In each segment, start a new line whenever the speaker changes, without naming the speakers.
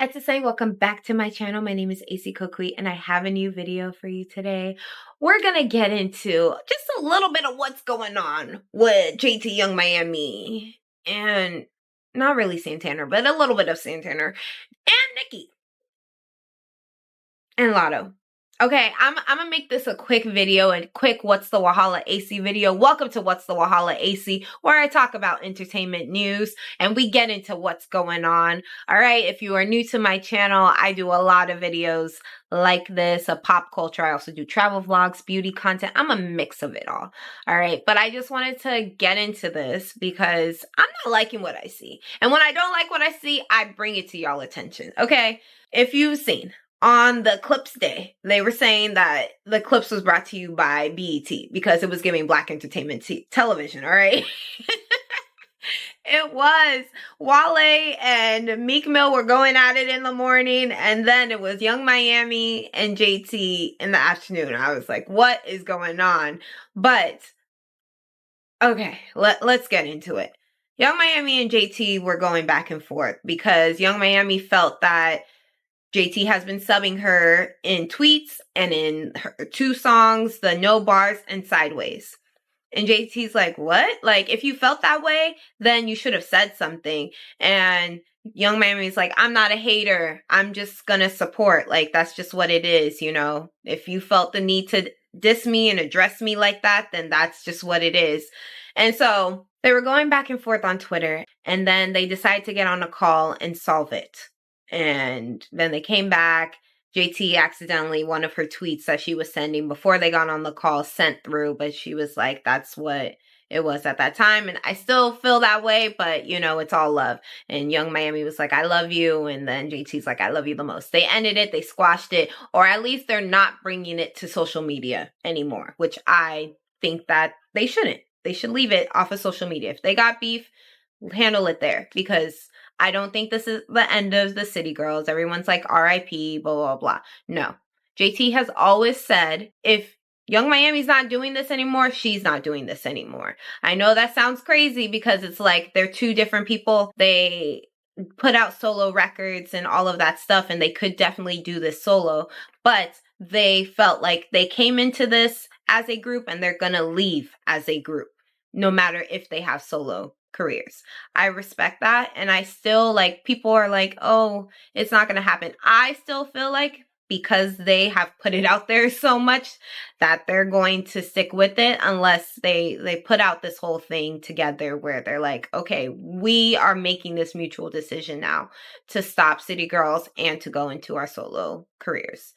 I'd to say welcome back to my channel. My name is AC Coquette and I have a new video for you today. We're gonna get into just a little bit of what's going on with JT Young Miami and not really Santana, but a little bit of Santana and Nicki and Lotto. Okay, I'm gonna make this a quick video, a quick What's the Wahala AC video. Welcome to What's the Wahala AC, where I talk about entertainment news and we get into what's going on. All right, if you are new to my channel, I do a lot of videos like this, a pop culture. I also do travel vlogs, beauty content. I'm a mix of it all. All right, but I just wanted to get into this because I'm not liking what I see. And when I don't like what I see, I bring it to y'all attention. Okay, if you've seen on the Clips Day, they were saying that the Clips was brought to you by BET because it was giving Black entertainment television, all right? It was. Wale and Meek Mill were going at it in the morning, and then it was Young Miami and JT in the afternoon. I was like, what is going on? But, okay, let's get into it. Young Miami and JT were going back and forth because Young Miami felt that JT has been subbing her in tweets and in her 2 songs, the No Bars and Sideways. And JT's like, what? Like, if you felt that way, then you should have said something. And Young Miami's like, I'm not a hater. I'm just gonna support. Like, that's just what it is, you know? If you felt the need to diss me and address me like that, then that's just what it is. And so they were going back and forth on Twitter, and then they decided to get on a call and solve it. And then they came back. JT accidentally, one of her tweets that she was sending before they got on the call sent through, but she was like, that's what it was at that time. And I still feel that way, but you know, it's all love. And Young Miami was like, I love you. And then JT's like, I love you the most. They ended it. They squashed it, or at least they're not bringing it to social media anymore, which I think that they shouldn't. They should leave it off of social media. If they got beef, handle it there, because I don't think this is the end of the City Girls. Everyone's like, RIP, blah, blah, blah. No. JT has always said, if Young Miami's not doing this anymore, she's not doing this anymore. I know that sounds crazy because it's like they're 2 different people. They put out solo records and all of that stuff, and they could definitely do this solo. But they felt like they came into this as a group and they're gonna leave as a group, no matter if they have solo careers. I respect that. And I still, like, people are like, oh, it's not going to happen. I still feel like because they have put it out there so much that they're going to stick with it unless they put out this whole thing together where they're like, okay, we are making this mutual decision now to stop City Girls and to go into our solo careers.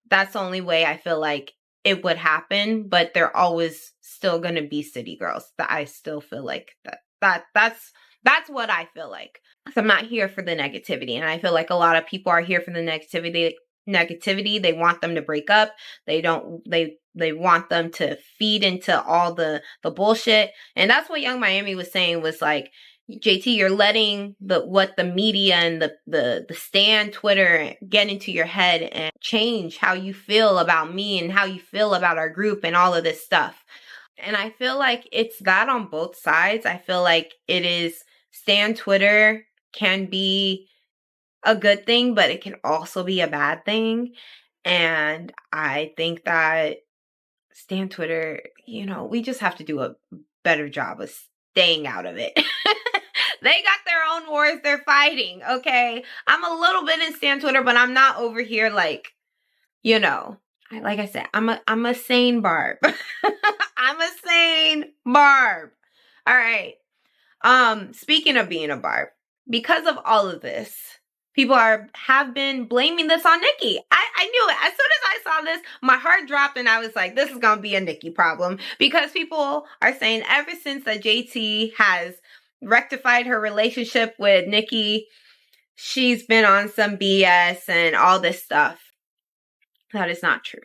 That's the only way I feel like it would happen, but they're always still going to be City Girls. I still feel like that's what I feel like. So I'm not here for the negativity, and I feel like a lot of people are here for the negativity. They want them to break up. They want them to feed into all the bullshit. And that's what Young Miami was saying, was like, JT, you're letting what the media and the stan Twitter get into your head and change how you feel about me and how you feel about our group and all of this stuff. And I feel like it's that on both sides. I feel like it is, stan Twitter can be a good thing, but it can also be a bad thing. And I think that stan Twitter, you know, we just have to do a better job of staying out of it. They got their own wars they're fighting, okay? I'm a little bit in stan Twitter, but I'm not over here like, you know, like I said, I'm a sane Barb. I'm a sane Barb. All right. Speaking of being a Barb, because of all of this, people have been blaming this on Nicki. I knew it. As soon as I saw this, my heart dropped and I was like, this is going to be a Nicki problem, because people are saying ever since that JT has rectified her relationship with Nicki, she's been on some BS and all this stuff. That is not true.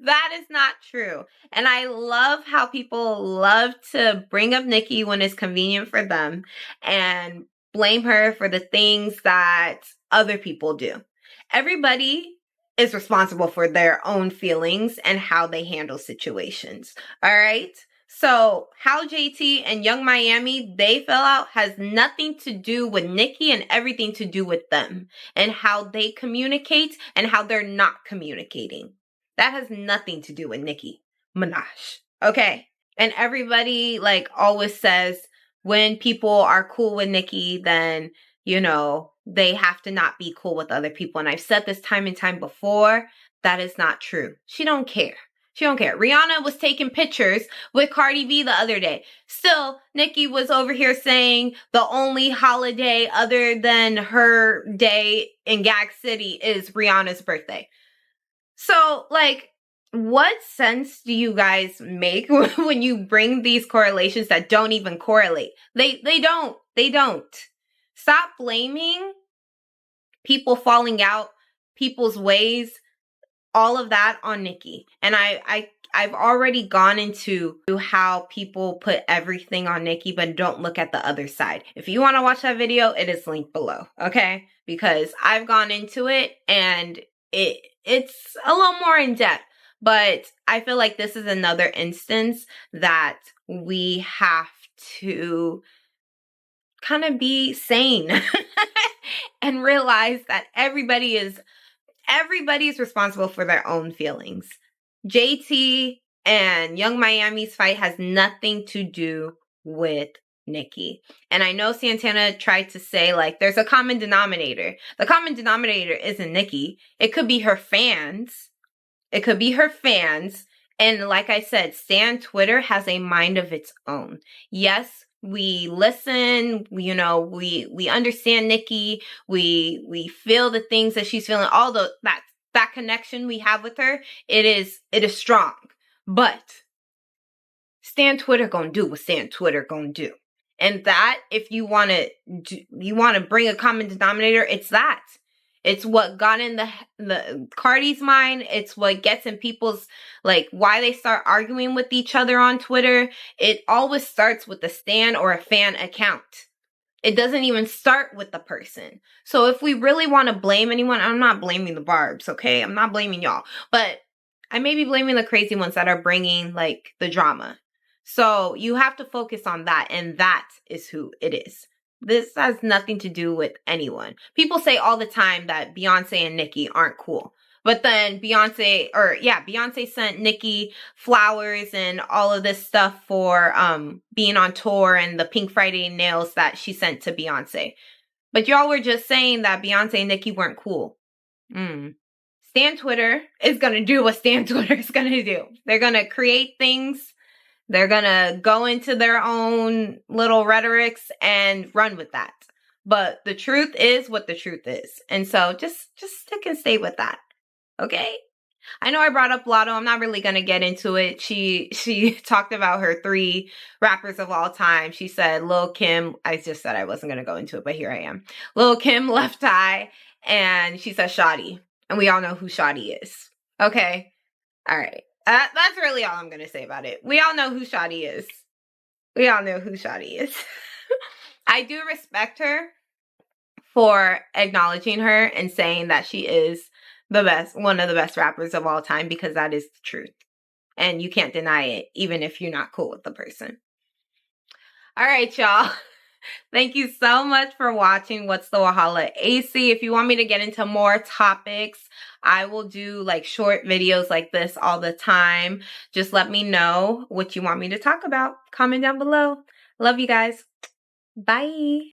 That is not true. And I love how people love to bring up Nicki when it's convenient for them and blame her for the things that other people do. Everybody is responsible for their own feelings and how they handle situations. All right? So how JT and Young Miami, they fell out has nothing to do with Nicki and everything to do with them and how they communicate and how they're not communicating. That has nothing to do with Nicki Minaj. Okay. And everybody like always says when people are cool with Nicki, then, you know, they have to not be cool with other people. And I've said this time and time before. That is not true. She don't care. She don't care. Rihanna was taking pictures with Cardi B the other day. Still, Nicki was over here saying the only holiday other than her day in Gag City is Rihanna's birthday. So, like, what sense do you guys make when you bring these correlations that don't even correlate? They don't. They don't. Stop blaming people falling out, people's ways, all of that on Nicki. And I've already gone into how people put everything on Nicki, but don't look at the other side. If you want to watch that video, it is linked below, okay? Because I've gone into it and it's a little more in depth. But I feel like this is another instance that we have to kind of be sane and realize that everybody is responsible for their own feelings. JT and Young Miami's fight has nothing to do with Nicki. And I know Santana tried to say, like, there's a common denominator. The common denominator isn't Nicki. It could be her fans. It could be her fans. And like I said, Stan Twitter has a mind of its own. Yes, we listen, you know, we understand Nicki, we feel the things that she's feeling, all that connection we have with her, it is strong. But Stan Twitter gonna do what Stan Twitter gonna do. And that, if you wanna bring a common denominator, it's that. It's what got in the Cardi's mind. It's what gets in people's, like, why they start arguing with each other on Twitter. It always starts with a stan or a fan account. It doesn't even start with the person. So if we really want to blame anyone, I'm not blaming the Barbs, okay? I'm not blaming y'all. But I may be blaming the crazy ones that are bringing, like, the drama. So you have to focus on that, and that is who it is. This has nothing to do with anyone. People say all the time that Beyonce and Nicki aren't cool. But then Beyonce sent Nicki flowers and all of this stuff for being on tour and the Pink Friday nails that she sent to Beyonce. But y'all were just saying that Beyonce and Nicki weren't cool. Stan Twitter is going to do what Stan Twitter is going to do. They're going to create things. They're going to go into their own little rhetorics and run with that. But the truth is what the truth is. And so just stick and stay with that. Okay? I know I brought up Lotto. I'm not really going to get into it. She talked about her 3 rappers of all time. She said Lil Kim. I just said I wasn't going to go into it, but here I am. Lil Kim, Left Eye, and she said Shawty. And we all know who Shawty is. Okay? All right. That's really all I'm going to say about it. We all know who Shawty is. We all know who Shawty is. I do respect her for acknowledging her and saying that she is the best, one of the best rappers of all time, because that is the truth. And you can't deny it, even if you're not cool with the person. All right, y'all. Thank you so much for watching What's the WHATSTHEWAHALAESI. If you want me to get into more topics, I will do like short videos like this all the time. Just let me know what you want me to talk about. Comment down below. Love you guys. Bye.